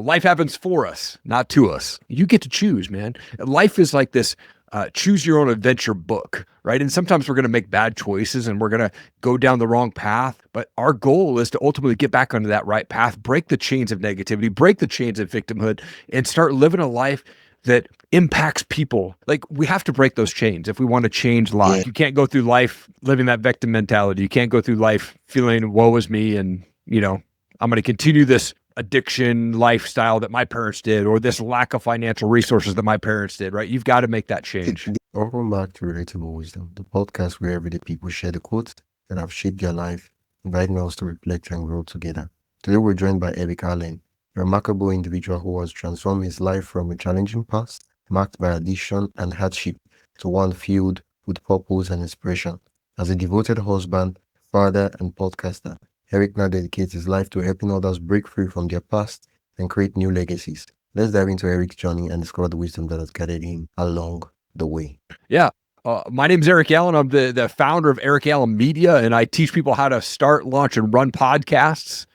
Life happens for us, not to us. You get to choose, man. Life is like this choose your own adventure book, right? And sometimes we're going to make bad choices and we're going to go down the wrong path. But our goal is to ultimately get back onto that right path, break the chains of negativity, break the chains of victimhood, and start living a life that impacts people. Like, we have to break those chains if we want to change lives. You can't go through life living that victim mentality. You can't go through life feeling woe is me and, I'm going to continue this addiction lifestyle that my parents did, or this lack of financial resources that my parents did, right? You've got to make that change. Welcome back to Relatable Wisdom, the podcast where everyday people share the quotes that have shaped their life, inviting us to reflect and grow together. Today we're joined by Erik Allen, a remarkable individual who has transformed his life from a challenging past, marked by addiction and hardship, to one filled with purpose and inspiration. As a devoted husband, father, and podcaster, Erik now dedicates his life to helping others break free from their past and create new legacies. Let's dive into Erik's journey and discover the wisdom that has guided him along the way. Yeah. My name is Erik Allen. I'm the founder of Erik Allen Media, and I teach people how to start, launch, and run podcasts.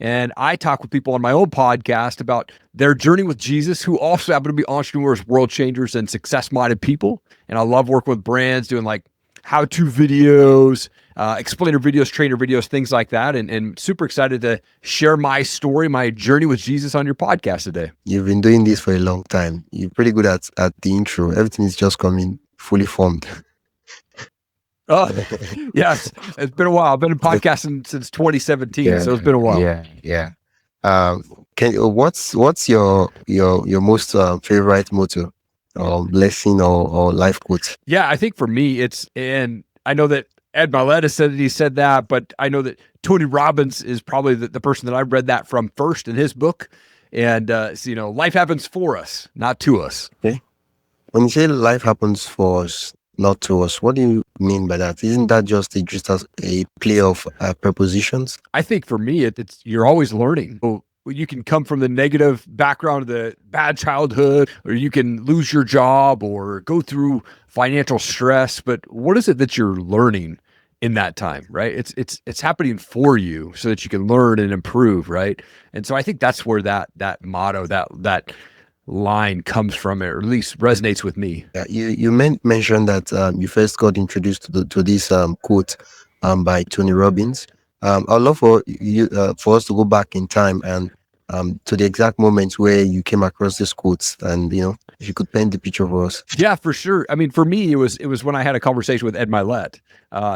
And I talk with people on my own podcast about their journey with Jesus, who also happen to be entrepreneurs, world changers, and success-minded people. And I love working with brands, doing like how-to videos, explainer videos, trainer videos, things like that. And super excited to share my story, my journey with Jesus on your podcast today. You've been doing this for a long time. You're pretty good at the intro. Everything is just coming fully formed. Oh, yes. It's been a while. I've been podcasting since 2017, so it's been a while. Yeah. What's your most favorite motto, lesson, or life quote? Yeah, I think for me, and I know that Ed Mylett said that he said that, but I know that Tony Robbins is probably the person that I read that from first in his book. And, life happens for us, not to us. Okay. When you say life happens for us, not to us, what do you mean by that? Isn't that just a play of prepositions? I think for me, it's you're always learning. You can come from the negative background of the bad childhood, or you can lose your job or go through financial stress. But what is it that you're learning in that time, right? It's happening for you so that you can learn and improve, right? And so I think that's where that motto, that line comes from, or at least resonates with me. Yeah, you mentioned that you first got introduced to this quote by Tony Robbins. I'd love for you for us to go back in time and to the exact moment where you came across this quote, and if you could paint the picture for us. Yeah, for sure. I mean, for me, it was when I had a conversation with Ed Mylett.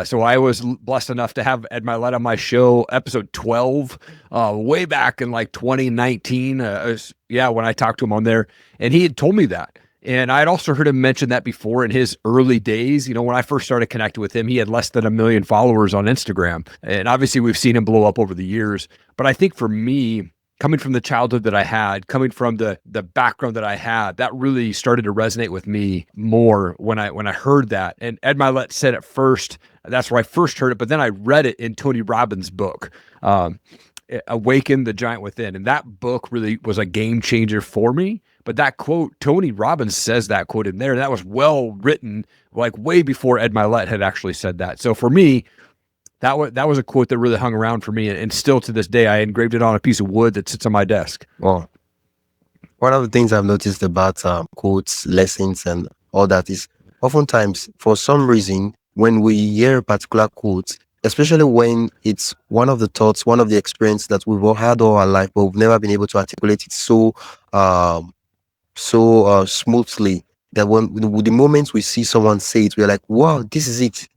So I was blessed enough to have Ed Mylett on my show, episode 12, way back in like 2019. When I talked to him on there, and he had told me that. And I had also heard him mention that before in his early days. When I first started connecting with him, he had less than 1 million followers on Instagram. And obviously we've seen him blow up over the years. But I think for me, coming from the childhood that I had, coming from the background that I had, that really started to resonate with me more when I heard that. And Ed Mylett said it first. That's where I first heard it. But then I read it in Tony Robbins' book, Awaken the Giant Within. And that book really was a game changer for me. But that quote, Tony Robbins says that quote in there, and that was well written, like way before Ed Mylett had actually said that. So for me, that was a quote that really hung around for me, and still to this day, I engraved it on a piece of wood that sits on my desk. Well, one of the things I've noticed about quotes, lessons, and all that is oftentimes, for some reason, when we hear a particular quote, especially when it's one of the thoughts, one of the experience that we've all had all our life, but we've never been able to articulate it so smoothly, that when the moments we see someone say it, we're like, wow, this is it.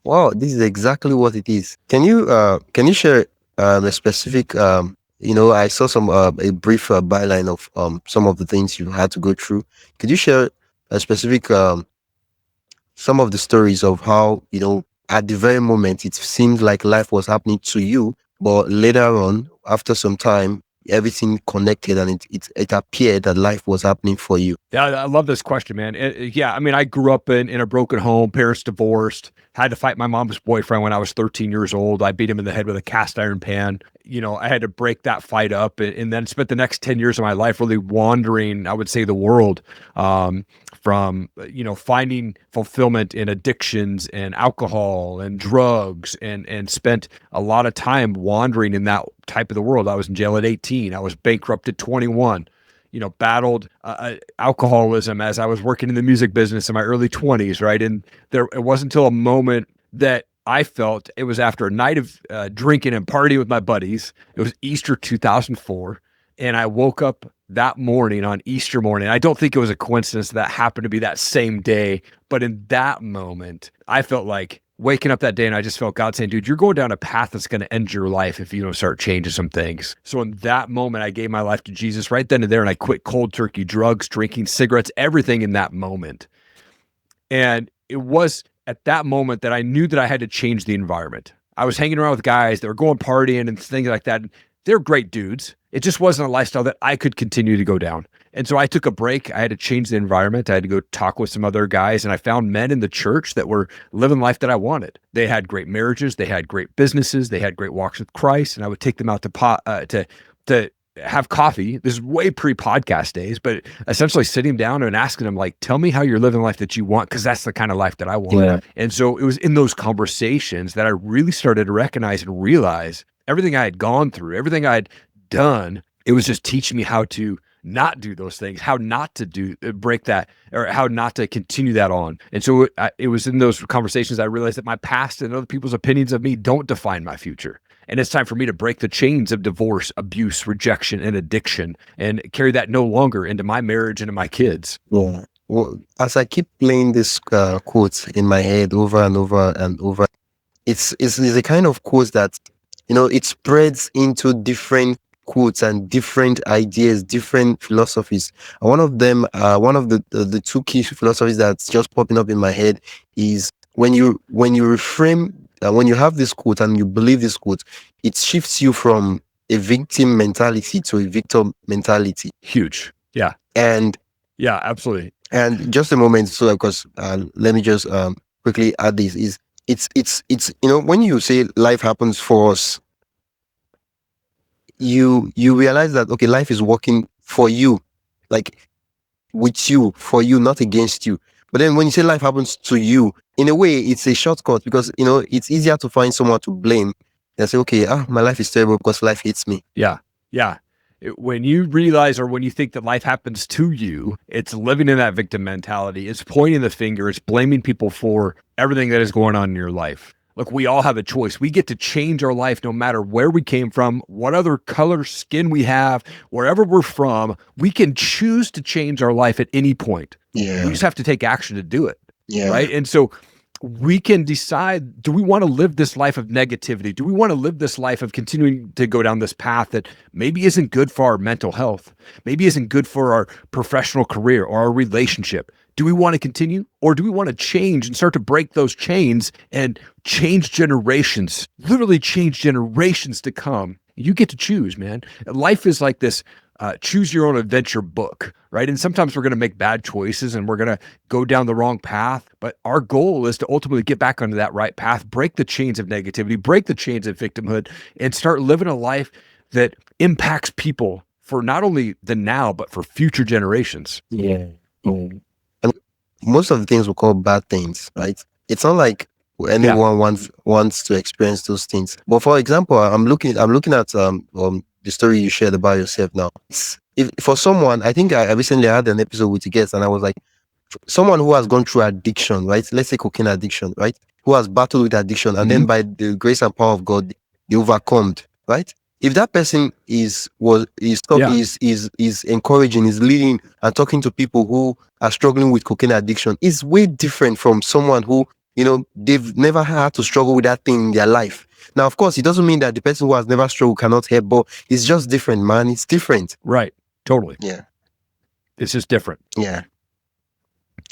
Wow, this is exactly what it is. Can you share a specific I saw some a brief byline of some of the things you had to go through. Could you share a specific some of the stories of how at the very moment it seemed like life was happening to you, but later on, after some time, everything connected and it appeared that life was happening for you? Yeah, I love this question, man. I grew up in a broken home, parents divorced, had to fight my mom's boyfriend when I was 13 years old. I beat him in the head with a cast iron pan. I had to break that fight up, and then spent the next 10 years of my life really wandering, I would say, the world, from, finding fulfillment in addictions and alcohol and drugs, and spent a lot of time wandering in that type of the world. I was in jail at 18. I was bankrupt at 21. Battled alcoholism as I was working in the music business in my early 20s, right? And it wasn't until a moment that I felt, it was after a night of drinking and partying with my buddies. It was Easter 2004, and I woke up that morning, on Easter morning. I don't think it was a coincidence that happened to be that same day, but in that moment, I felt like waking up that day, and I just felt God saying, dude, you're going down a path that's going to end your life if you don't start changing some things. So in that moment, I gave my life to Jesus right then and there, and I quit cold turkey, drugs, drinking, cigarettes, everything in that moment. And it was at that moment that I knew that I had to change the environment. I was hanging around with guys that were going partying and things like that. They're great dudes. It just wasn't a lifestyle that I could continue to go down. And so I took a break. I had to change the environment. I had to go talk with some other guys, and I found men in the church that were living life that I wanted. They had great marriages. They had great businesses. They had great walks with Christ. And I would take them out to have coffee. This is way pre-podcast days, but essentially sitting down and asking them, like, tell me how you're living life that you want, because that's the kind of life that I want. Yeah. And so it was in those conversations that I really started to recognize and realize everything I had gone through, everything I had done, it was just teaching me how to not do those things, how not to break that, or how not to continue that on. And so it was in those conversations I realized that my past and other people's opinions of me don't define my future. And it's time for me to break the chains of divorce, abuse, rejection, and addiction, and carry that no longer into my marriage and to my kids. Yeah. Well, as I keep playing this quotes in my head over and over and over, it's a kind of quote that, it spreads into different quotes and different ideas, different philosophies. And one of them, one of the two key philosophies that's just popping up in my head is when you reframe, when you have this quote and you believe this quote, it shifts you from a victim mentality to a victor mentality. Huge. Yeah. And yeah, absolutely. And just a moment, so because let me just quickly add this, is it's when you say life happens for us, you realize that, okay, life is working for you, like with you, for you, not against you. But then when you say life happens to you, in a way, it's a shortcut, because it's easier to find someone to blame than say, okay, my life is terrible because life hates me. Yeah. When you realize, or when you think that life happens to you, it's living in that victim mentality. It's pointing the finger. It's blaming people for everything that is going on in your life. Look, we all have a choice. We get to change our life no matter where we came from, what other color skin we have, wherever we're from. We can choose to change our life at any point. Yeah. We just have to take action to do it. Yeah. Right. And so we can decide, do we want to live this life of negativity? Do we want to live this life of continuing to go down this path that maybe isn't good for our mental health, maybe isn't good for our professional career or our relationship? Do we want to continue, or do we want to change and start to break those chains and change generations, literally change generations to come? You get to choose, man. Life is like this choose your own adventure book, right? And sometimes we're going to make bad choices and we're going to go down the wrong path. But our goal is to ultimately get back onto that right path, break the chains of negativity, break the chains of victimhood, and start living a life that impacts people for not only the now, but for future generations. Yeah. And most of the things we call bad things, right? It's not like anyone wants to experience those things. But for example, I'm looking at the story you shared about yourself now. If for someone, I think I recently had an episode with a guest, and I was like, someone who has gone through addiction, right? Let's say cocaine addiction, right? Who has battled with addiction, and then by the grace and power of God, they overcome, right? If that person is encouraging, is leading and talking to people who are struggling with cocaine addiction, is way different from someone who, they've never had to struggle with that thing in their life. Now, of course, it doesn't mean that the person who has never struggled cannot help, but it's just different, man. It's different. Right. Totally. Yeah. It's just different. Yeah.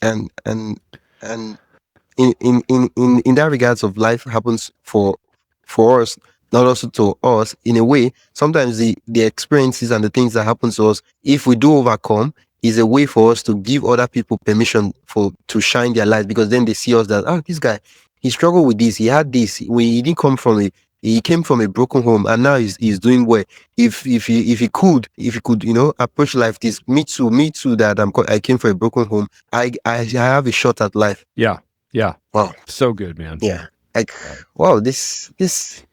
And in that regards of life happens for us, not also to us, in a way. Sometimes the experiences and the things that happen to us, if we do overcome, is a way for us to give other people permission to shine their light, because then they see us that, this guy, he struggled with this. He had this. He didn't come from a he came from a broken home, and now he's doing well. If he could, approach life this, me too. That I came from a broken home. I have a shot at life. Yeah. Yeah. Wow. So good, man. Yeah. Like, wow, this is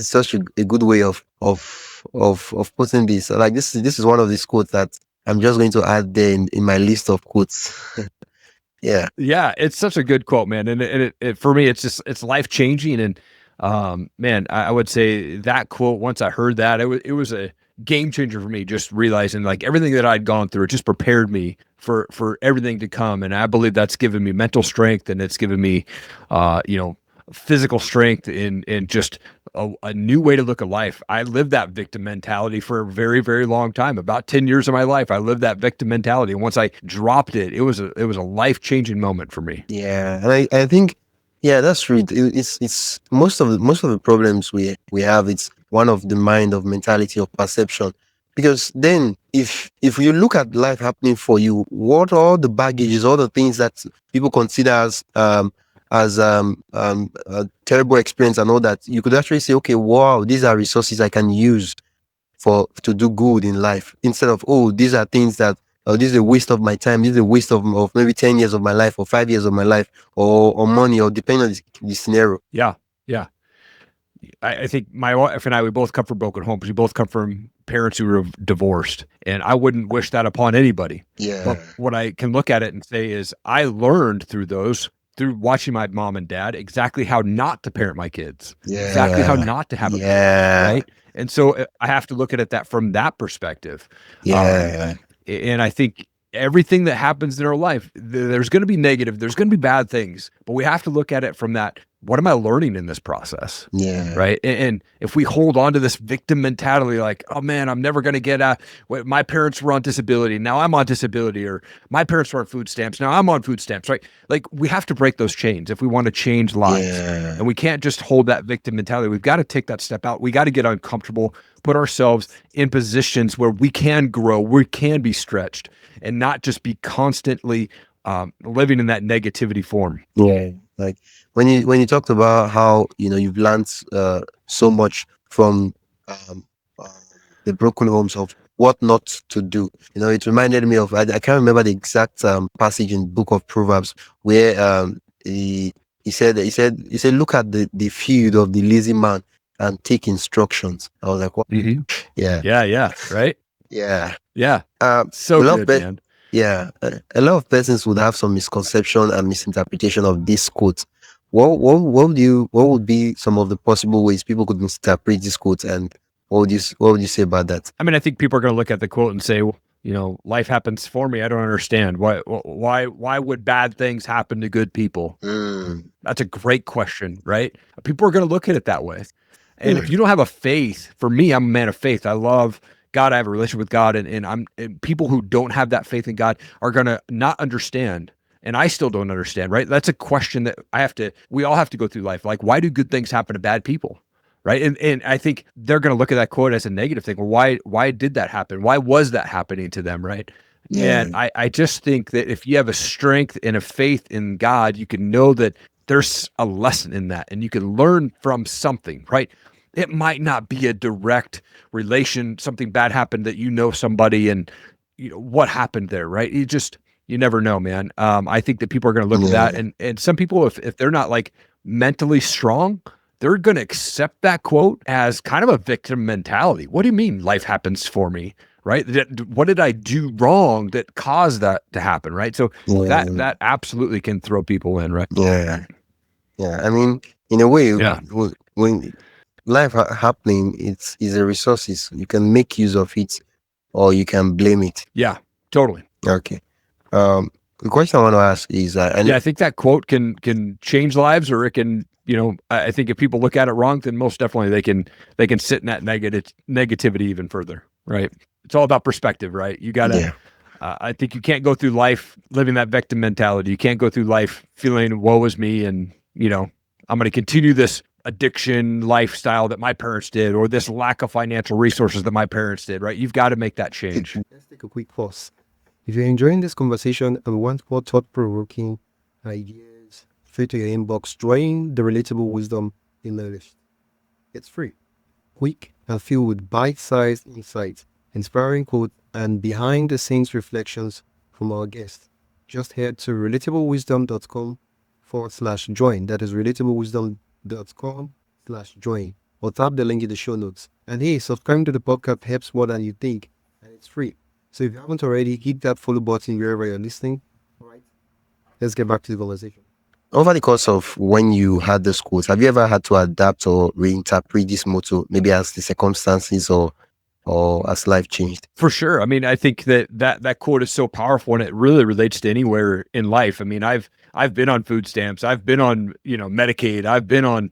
such a good way of putting this. Like, this is one of these quotes that I'm just going to add there in my list of quotes. Yeah. Yeah, it's such a good quote, man. And it for me, it's life changing. And man, I would say that quote, once I heard that, it was a game changer for me. Just realizing like everything that I'd gone through, it just prepared me for everything to come. And I believe that's given me mental strength, and it's given me, physical strength in just a new way to look at life. I lived that victim mentality for a very, very long time. About 10 years of my life, I lived that victim mentality. And once I dropped it, it was a life-changing moment for me. Yeah, and I think, yeah, that's true. It's most of the problems we have. It's one of the mind of mentality of perception. Because then, if you look at life happening for you, what are all the baggages, all the things that people consider as a terrible experience and all that, you could actually say, okay, wow, these are resources I can use to do good in life, instead of, oh, these are things that, this is a waste of my time, this is a waste of maybe 10 years of my life or 5 years of my life, or money, or depending on the scenario. Yeah, yeah. I think my wife and I, we both come from broken homes. We both come from parents who were divorced, and I wouldn't wish that upon anybody. Yeah. But what I can look at it and say is I learned through watching my mom and dad, exactly how not to parent my kids, exactly how not to have a Yeah. right? And so I have to look at it that from that perspective. Yeah. And I think everything that happens in our life, there's going to be negative, there's going to be bad things, but we have to look at it from that. What am I learning in this process? Yeah. Right. And if we hold on to this victim mentality, like, oh man, I'm never going to get my parents were on disability, now I'm on disability, or my parents were on food stamps, now I'm on food stamps, right? Like, we have to break those chains if we want to change lives. Yeah. And we can't just hold that victim mentality. We've got to take that step out. We got to get uncomfortable, put ourselves in positions where we can grow, we can be stretched, and not just be constantly living in that negativity form. Yeah. Like, when you talked about how you've learned so much from um, uh, the broken homes of what not to do, it reminded me of, I can't remember the exact passage in Book of Proverbs, where he said look at the field of the lazy man and take instructions. I was like, what? Mm-hmm. Yeah, right. Yeah. So a lot good, of man. Yeah, a lot of persons would have some misconception and misinterpretation of this quote. What would be some of the possible ways people could misinterpret this quote, and what would you say about that? I mean, I think people are going to look at the quote and say, well, life happens for me. I don't understand why would bad things happen to good people? That's a great question, right? People are going to look at it that way. And if you don't have a faith, for me, I'm a man of faith. I love God. I have a relationship with God, and people who don't have that faith in God are going to not understand. And I still don't understand, right? That's a question that we all have to go through life. Like, why do good things happen to bad people? Right. And I think they're going to look at that quote as a negative thing. Well, why did that happen? Why was that happening to them? Right. Yeah. And I just think that if you have a strength and a faith in God, you can know that there's a lesson in that, and you can learn from something, right? It might not be a direct relation. Something bad happened that somebody, and what happened there, right? You never know, man. I think that people are going to look at that, and some people, if they're not like mentally strong, they're going to accept that quote as kind of a victim mentality. What do you mean life happens for me, right? What did I do wrong that caused that to happen, right? So that absolutely can throw people in, right? Yeah. I mean, in a way, when life happening, it's a resources. You can make use of it, or you can blame it. Yeah, totally. Okay. The question I want to ask is, I think that quote can change lives, or it can, I think if people look at it wrong, then most definitely they can sit in that negativity even further, right? It's all about perspective, right? You gotta, I think you can't go through life living that victim mentality. You can't go through life feeling woe is me, and I'm going to continue this addiction lifestyle that my parents did, or this lack of financial resources that my parents did, right? You've got to make that change. Let's take a quick pause. If you're enjoying this conversation and want more thought-provoking ideas straight to your inbox. Join the Relatable Wisdom email list. It's free, quick, and filled with bite-sized insights, inspiring quotes, and behind-the-scenes reflections from our guests. Just head to relatablewisdom.com/join. That is relatablewisdom.com/join. Or tap the link in the show notes. And hey, subscribing to the podcast helps more than you think, and it's free. So if you haven't already, hit that follow button wherever you're listening. All right, let's get back to the conversation. Over the course of when you had the quotes, have you ever had to adapt or reinterpret this motto, maybe as the circumstances or as life changed? For sure. I mean, I think that quote is so powerful, and it really relates to anywhere in life. I mean, I've been on food stamps, I've been on, Medicaid, I've been on,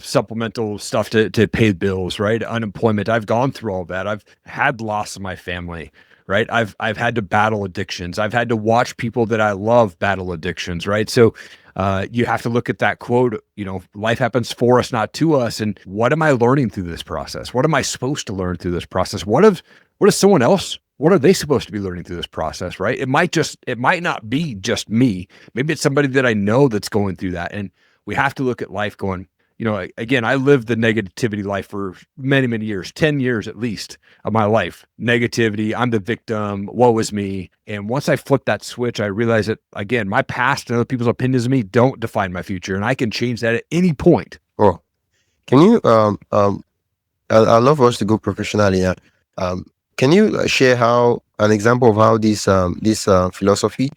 supplemental stuff to pay bills, right? Unemployment. I've gone through all that. I've had loss of my family, right? I've had to battle addictions. I've had to watch people that I love battle addictions, right? So you have to look at that quote, life happens for us, not to us. And what am I learning through this process? What am I supposed to learn through this process? What is someone else? What are they supposed to be learning through this process, right? It might not be just me. Maybe it's somebody that I know that's going through that. And we have to look at life going, again, I lived the negativity life for many, many years, 10 years at least of my life. Negativity, I'm the victim, woe is me. And once I flipped that switch, I realized that, again, my past and other people's opinions of me don't define my future. And I can change that at any point. Oh, can you, I love us to go professionally. Can you share an example of how this philosophy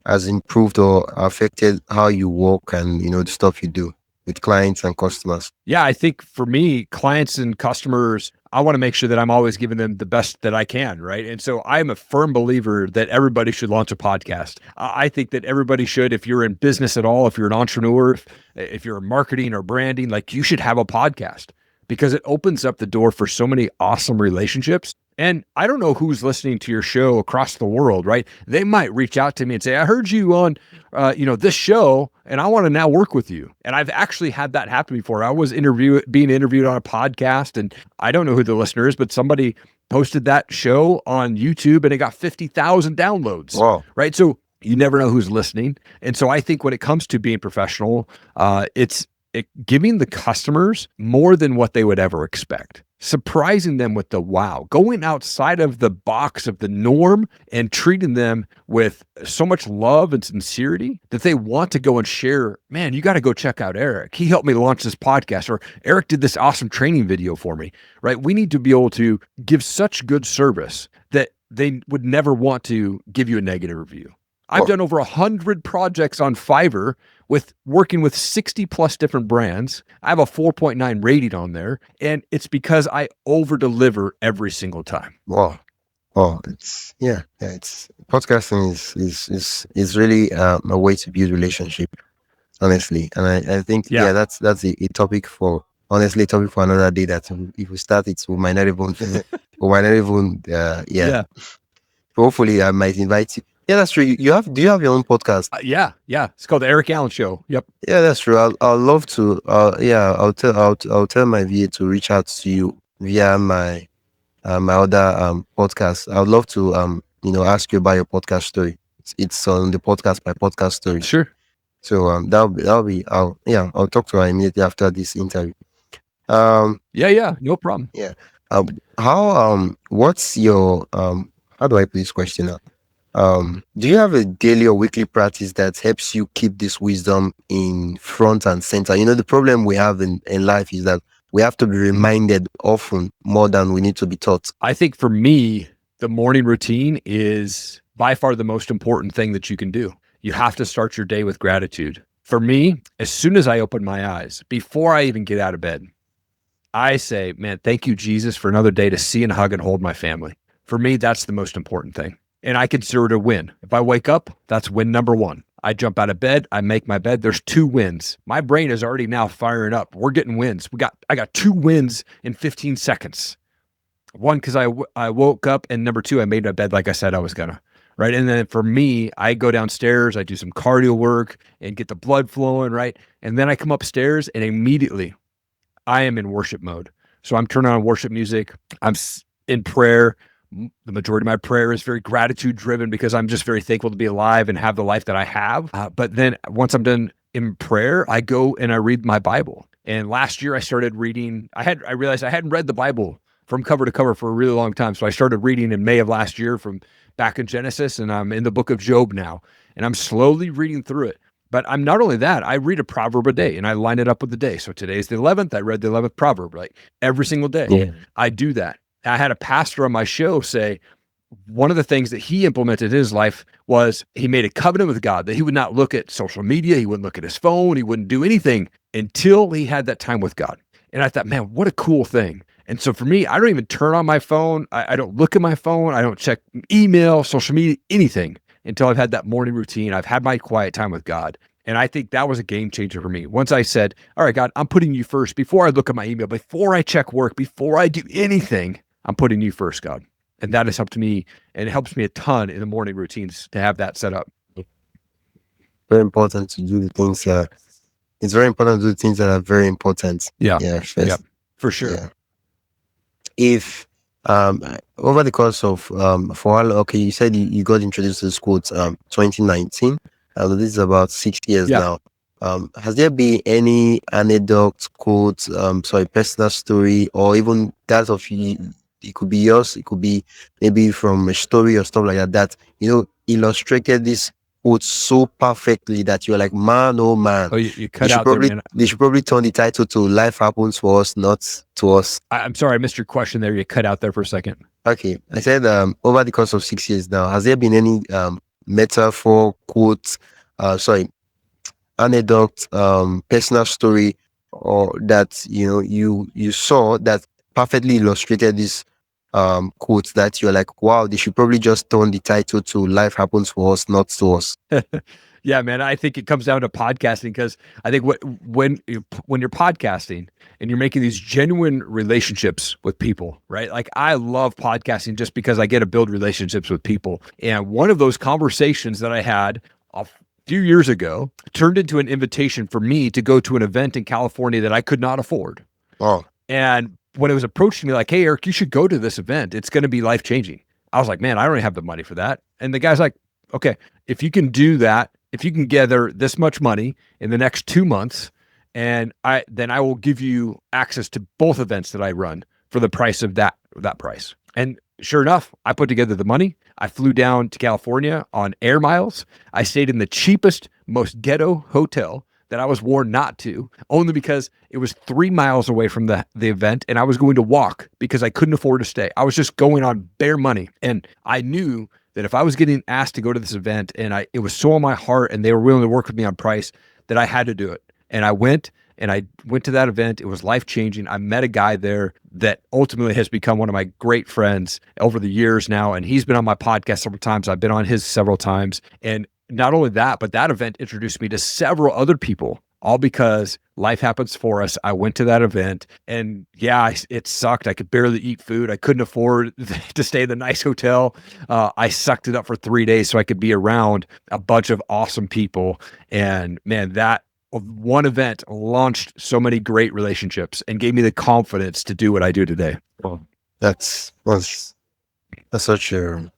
has improved or affected how you work and, the stuff you do with clients and customers? Yeah, I think for me, clients and customers, I want to make sure that I'm always giving them the best that I can, right? And so I'm a firm believer that everybody should launch a podcast. I think that everybody should, if you're in business at all, if you're an entrepreneur, if you're marketing or branding, like you should have a podcast because it opens up the door for so many awesome relationships. And I don't know who's listening to your show across the world, right? They might reach out to me and say, I heard you on, this show, and I want to now work with you. And I've actually had that happen before. I was being interviewed on a podcast, and I don't know who the listener is, but somebody posted that show on YouTube, and it got 50,000 downloads. Wow. Right? So you never know who's listening. And so I think when it comes to being professional, it's giving the customers more than what they would ever expect. Surprising them with the wow, going outside of the box of the norm and treating them with so much love and sincerity that they want to go and share, man, you got to go check out Erik. He helped me launch this podcast, or Erik did this awesome training video for me, right? We need to be able to give such good service that they would never want to give you a negative review. I've done over 100 projects on Fiverr working with 60 plus different brands. I have a 4.9 rating on there, and it's because I over deliver every single time. Wow. Oh, it's podcasting is really a way to build relationship, honestly. And I think that's a topic for another day. That if we start it, we might not even Hopefully, I might invite you. Yeah, that's true. Do you have your own podcast? Yeah. It's called the Erik Allen Show. Yep. Yeah, that's true. I'll love to. I'll tell my VA to reach out to you via my other podcast. I'd love to ask you about your podcast story. It's on the podcast by podcast story. Sure. So that'll be. I'll talk to her immediately after this interview. No problem. Yeah. What's your how do I put this question out? Do you have a daily or weekly practice that helps you keep this wisdom in front and center? The problem we have in life is that we have to be reminded often more than we need to be taught. I think for me, the morning routine is by far the most important thing that you can do. You have to start your day with gratitude. For me, as soon as I open my eyes, before I even get out of bed, I say, man, thank you, Jesus, for another day to see and hug and hold my family. For me, that's the most important thing. And I consider it a win. If I wake up, that's win number one. I jump out of bed, I make my bed. There's 2 wins. My brain is already now firing up. We're getting wins. I got 2 wins in 15 seconds. One, because I woke up, and number 2, I made my bed like I said I was gonna. Right. And then for me, I go downstairs, I do some cardio work and get the blood flowing, right? And then I come upstairs and immediately I am in worship mode. So I'm turning on worship music. I'm in prayer. The majority of my prayer is very gratitude driven because I'm just very thankful to be alive and have the life that I have. But then once I'm done in prayer, I go and I read my Bible. And last year I started reading, I realized I hadn't read the Bible from cover to cover for a really long time. So I started reading in May of last year from back in Genesis, and I'm in the book of Job now, and I'm slowly reading through it. But I'm not only that, I read a proverb a day and I line it up with the day. So today's the 11th. I read the 11th proverb, like every single day. Yeah. I do that. I had a pastor on my show say one of the things that he implemented in his life was he made a covenant with God that he would not look at social media. He wouldn't look at his phone. He wouldn't do anything until he had that time with God. And I thought, man, what a cool thing. And so for me, I don't even turn on my phone. I don't look at my phone. I don't check email, social media, anything until I've had that morning routine. I've had my quiet time with God. And I think that was a game changer for me. Once I said, all right, God, I'm putting you first before I look at my email, before I check work, before I do anything, I'm putting you first, God. And that has helped me, and it helps me a ton in the morning routines to have that set up. Very important to do the things. It's very important to do things that are very important. Yeah. Yeah. First. Yeah, for sure. Yeah. If over the course of for all, okay, you said you got introduced to this quote 2019. This is about 6 years now. Has there been any anecdote, quote, personal story, or even that of you? It could be yours. It could be maybe from a story or stuff like that. That illustrated this quote so perfectly that you're like, man, oh man. Oh, you cut out there, man. They should probably turn the title to "Life Happens for Us, Not to Us." I'm sorry, I missed your question there. You cut out there for a second. Okay, I said over the course of 6 years now, has there been any metaphor, quote, anecdote, personal story, or that you saw that perfectly illustrated this quote that you're like, wow, they should probably just turn the title to "Life Happens for Us, Not to Us"? Yeah, man, I think it comes down to podcasting, because I think when you're podcasting and you're making these genuine relationships with people, right? Like I love podcasting just because I get to build relationships with people. And one of those conversations that I had a few years ago turned into an invitation for me to go to an event in California that I could not afford. Oh. And when it was approaching me like, hey, Eric, you should go to this event. It's going to be life-changing. I was like, man, I don't have the money for that. And the guy's like, okay, if you can do that, if you can gather this much money in the next 2 months, and then I will give you access to both events that I run for the price of that price. And sure enough, I put together the money. I flew down to California on air miles. I stayed in the cheapest, most ghetto hotel that I was warned not to, only because it was 3 miles away from the event, and I was going to walk because I couldn't afford to stay. I was just going on bare money. And I knew that if I was getting asked to go to this event and it was so on my heart and they were willing to work with me on price, that I had to do it. And I went to that event. It was life-changing. I met a guy there that ultimately has become one of my great friends over the years now. And he's been on my podcast several times. I've been on his several times. And not only that, but that event introduced me to several other people, all because life happens for us. I went to that event, and yeah, it sucked. I could barely eat food. I couldn't afford to stay in the nice hotel. I sucked it up for 3 days so I could be around a bunch of awesome people. And man, that one event launched so many great relationships and gave me the confidence to do what I do today. Well, that's such a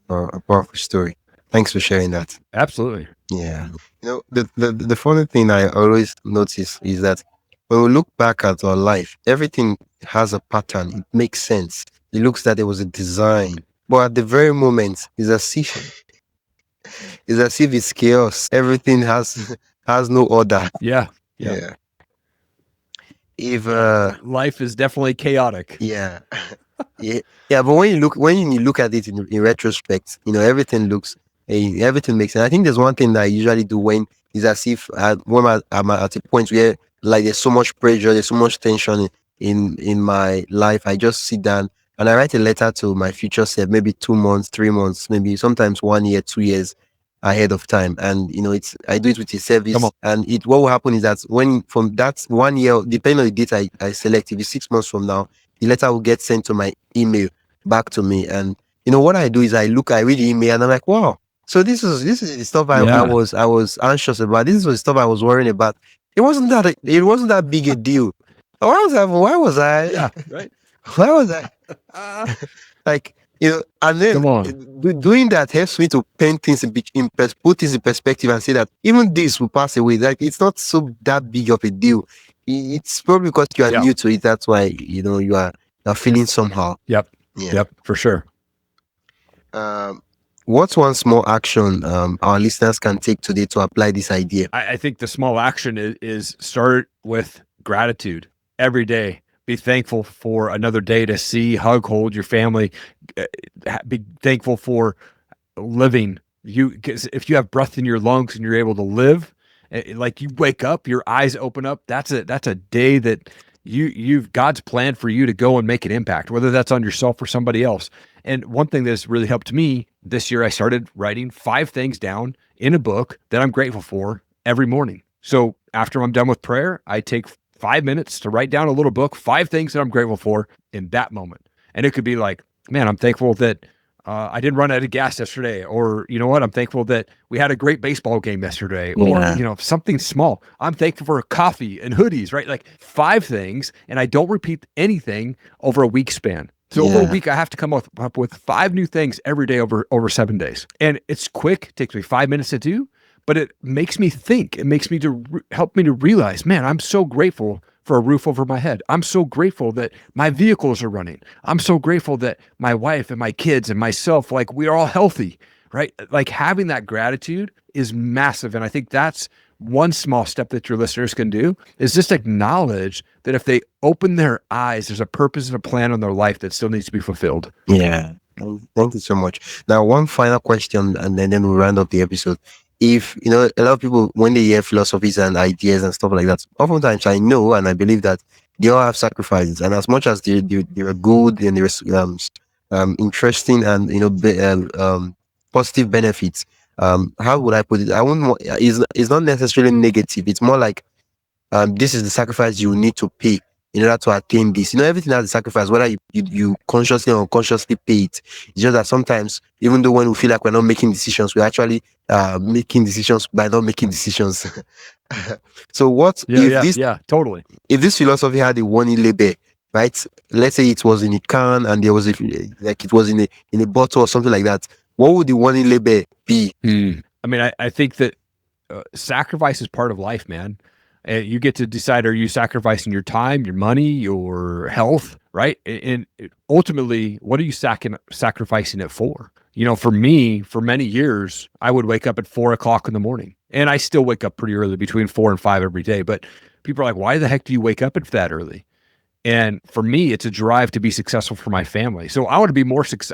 powerful story. Thanks for sharing that. Absolutely. Yeah. The funny thing I always notice is that when we look back at our life, everything has a pattern. It makes sense. It looks that there was a design. But at the very moment, it's as if it's chaos. Everything has no order. Yeah. If life is definitely chaotic. Yeah. Yeah. But when you look at it in retrospect, everything makes sense. I think there's one thing that I usually do when it's as if when I'm at a point where like there's so much pressure, there's so much tension in my life. I just sit down and I write a letter to my future self, maybe 2 months, 3 months, maybe sometimes 1 year, 2 years ahead of time. And I do it with a service. And what will happen is that when from that 1 year, depending on the date I select, if it's 6 months from now, the letter will get sent to my email back to me. And what I do is I read the email and I'm like, wow. So this is the stuff I was anxious about. This is the stuff I was worrying about. It wasn't that big a deal. Why was I? Yeah, right. Why was I? Like And then Come on. doing that helps me to paint things put things in perspective and say that even this will pass away. Like it's not so that big of a deal. It's probably because you are Yeah. new to it. That's why you're feeling somehow. Yep. Yeah. Yep. For sure. What's one small action our listeners can take today to apply this idea? I think the small action is start with gratitude every day. Be thankful for another day to see, hug, hold your family. Be thankful for living. Because if you have breath in your lungs and you're able to live, like you wake up, your eyes open up. That's a day that you've God's planned for you to go and make an impact, whether that's on yourself or somebody else. And one thing that's really helped me this year, I started writing 5 things down in a book that I'm grateful for every morning. So after I'm done with prayer, I take 5 minutes to write down a little book, 5 things that I'm grateful for in that moment. And it could be like, man, I'm thankful that I didn't run out of gas yesterday, or you know what? I'm thankful that we had a great baseball game yesterday, or something small. I'm thankful for coffee and hoodies, right? Like 5 things, and I don't repeat anything over a week span. So over a week, I have to come up with 5 new things every day over 7 days, and it's quick. It takes me 5 minutes to do, but it makes me think. It makes me help me to realize, man, I'm so grateful for a roof over my head. I'm so grateful that my vehicles are running. I'm so grateful that my wife and my kids and myself, like we are all healthy, right? Like having that gratitude is massive. And I think that's one small step that your listeners can do is just acknowledge that if they open their eyes, there's a purpose and a plan on their life that still needs to be fulfilled. Yeah. Thank you so much. Now, one final question, and then we'll round up the episode. If a lot of people, when they hear philosophies and ideas and stuff like that, oftentimes I know and I believe that they all have sacrifices, and as much as they're good and they're interesting and positive benefits, how would I put it? I wouldn't. It's not necessarily negative. It's more like this is the sacrifice you need to pay in order to attain this. Everything has a sacrifice, whether you consciously or unconsciously pay it. It's just that sometimes, even though when we feel like we're not making decisions, we're actually making decisions by not making decisions. So Totally. If this philosophy had a warning label, right? Let's say it was in a can and there was it was in a bottle or something like that. What would the warning label be? I mean, I think that sacrifice is part of life, man. You get to decide, are you sacrificing your time, your money, your health, right? And ultimately, what are you sacrificing it for? For me, for many years, I would wake up at 4:00 in the morning, and I still wake up pretty early, between 4 and 5 every day. But people are like, why the heck do you wake up at that early? And for me, it's a drive to be successful for my family. So I want to be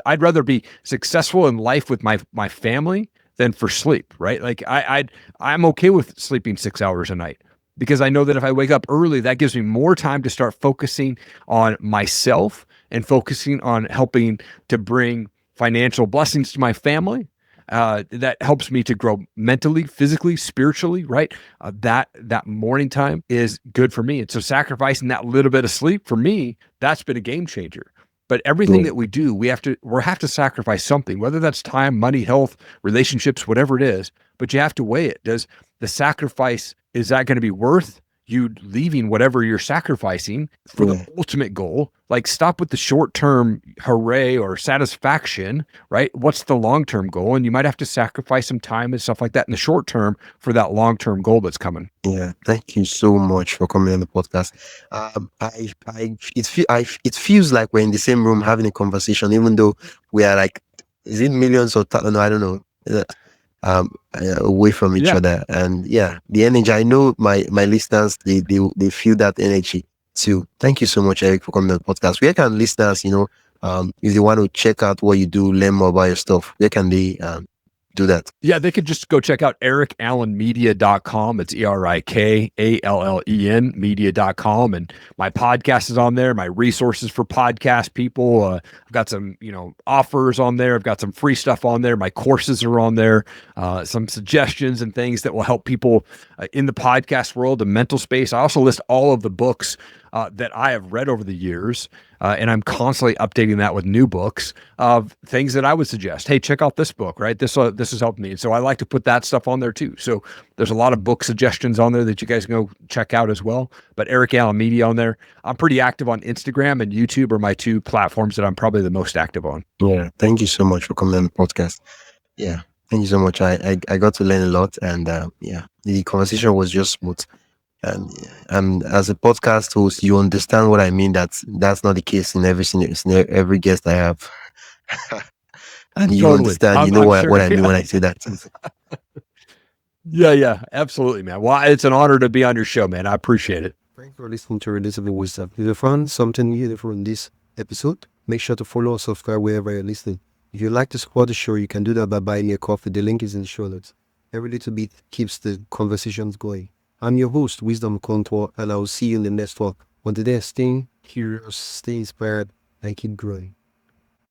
I'd rather be successful in life with my family than for sleep, right? Like I'm okay with sleeping 6 hours a night, because I know that if I wake up early, that gives me more time to start focusing on myself and focusing on helping to bring financial blessings to my family. That helps me to grow mentally, physically, spiritually, right? That morning time is good for me. And so sacrificing that little bit of sleep, for me, that's been a game changer. But everything that we do, we have to sacrifice something, whether that's time, money, health, relationships, whatever it is. But you have to weigh it. Does the sacrifice, is that going to be worth you leaving whatever you're sacrificing for the ultimate goal? Like, stop with the short-term hooray or satisfaction, right? What's the long-term goal? And you might have to sacrifice some time and stuff like that in the short term for that long-term goal that's coming. Yeah, thank you so much for coming on the podcast. It feels like we're in the same room having a conversation, even though we are like, is it millions or no, I don't know. Away from each other, and the energy, I know my listeners, they feel that energy too. Thank you so much, Erik, for coming on the podcast. Where can listeners, if they want to check out what you do, learn more about your stuff, where can they do that? Yeah, they could just go check out erikallenmedia.com. It's ErikAllen media.com. And my podcast is on there, my resources for podcast people. I've got some, offers on there. I've got some free stuff on there. My courses are on there. Some suggestions and things that will help people in the podcast world, the mental space. I also list all of the books that I have read over the years. And I'm constantly updating that with new books of things that I would suggest. Hey, check out this book, right? This has helped me. And so I like to put that stuff on there too. So there's a lot of book suggestions on there that you guys can go check out as well. But Erik Allen Media on there. I'm pretty active on Instagram and YouTube are my two platforms that I'm probably the most active on. Yeah. Thank you so much for coming on the podcast. Yeah. Thank you so much. I got to learn a lot, and yeah, the conversation was just smooth. And as a podcast host, you understand what I mean. That's not the case in every guest I have. And you Totally. understand, you know I'm what sure, I mean yeah. when I say that. Yeah, absolutely, man. Well, it's an honor to be on your show, man. I appreciate it. Thanks for listening to Relatable Wisdom. If you found something useful in this episode, make sure to follow or subscribe wherever you're listening. If you'd like to support the show, you can do that by buying me a coffee. The link is in the show notes. Every little bit keeps the conversations going. I'm your host, Wisdom Contour, and I'll see you in the next talk. Until then, stay curious, stay inspired, and keep growing.